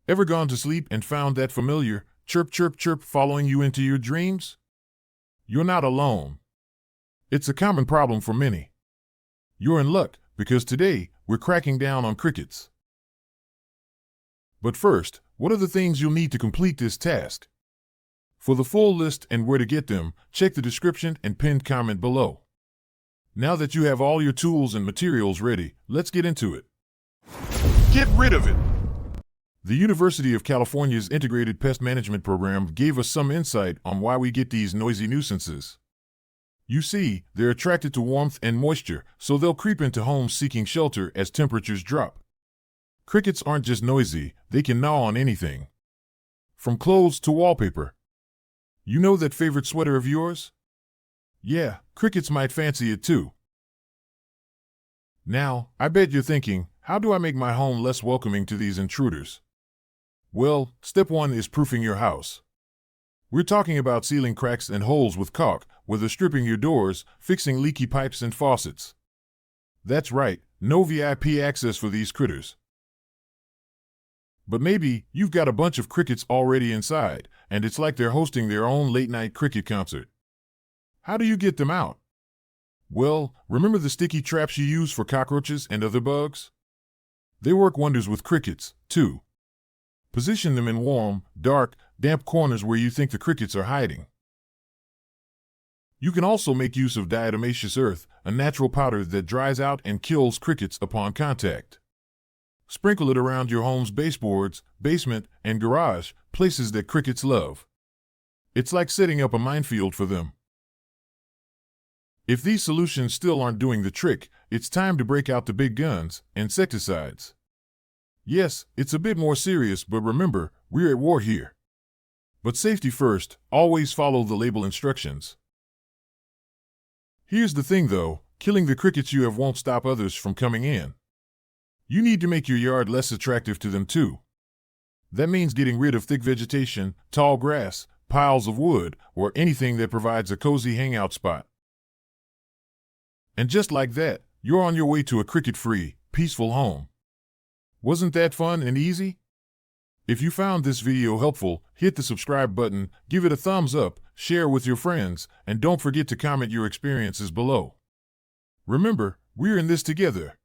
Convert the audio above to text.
Ever gone to sleep and found that familiar chirp, chirp, chirp following you into your dreams? You're not alone. It's a common problem for many. You're in luck, because today we're cracking down on crickets. But first, what are the things you'll need to complete this task? For the full list and where to get them, check the description and pinned comment below. Now that you have all your tools and materials ready, let's get into it. Get rid of it! The University of California's Integrated Pest Management Program gave us some insight on why we get these noisy nuisances. You see, they're attracted to warmth and moisture, so they'll creep into homes seeking shelter as temperatures drop. Crickets aren't just noisy, they can gnaw on anything. From clothes to wallpaper. You know that favorite sweater of yours? Yeah, crickets might fancy it too. Now, I bet you're thinking, how do I make my home less welcoming to these intruders? Well, step 1 is proofing your house. We're talking about sealing cracks and holes with caulk, whether stripping your doors, fixing leaky pipes and faucets. That's right, no VIP access for these critters. But maybe you've got a bunch of crickets already inside, and it's like they're hosting their own late-night cricket concert. How do you get them out? Well, remember the sticky traps you use for cockroaches and other bugs? They work wonders with crickets, too. Position them in warm, dark, damp corners where you think the crickets are hiding. You can also make use of diatomaceous earth, a natural powder that dries out and kills crickets upon contact. Sprinkle it around your home's baseboards, basement, and garage, places that crickets love. It's like setting up a minefield for them. If these solutions still aren't doing the trick, it's time to break out the big guns, insecticides. Yes, it's a bit more serious, but remember, we're at war here. But safety first, always follow the label instructions. Here's the thing though, killing the crickets you have won't stop others from coming in. You need to make your yard less attractive to them too. That means getting rid of thick vegetation, tall grass, piles of wood, or anything that provides a cozy hangout spot. And just like that, you're on your way to a cricket-free, peaceful home. Wasn't that fun and easy? If you found this video helpful, hit the subscribe button, give it a thumbs up, share with your friends, and don't forget to comment your experiences below. Remember, we're in this together.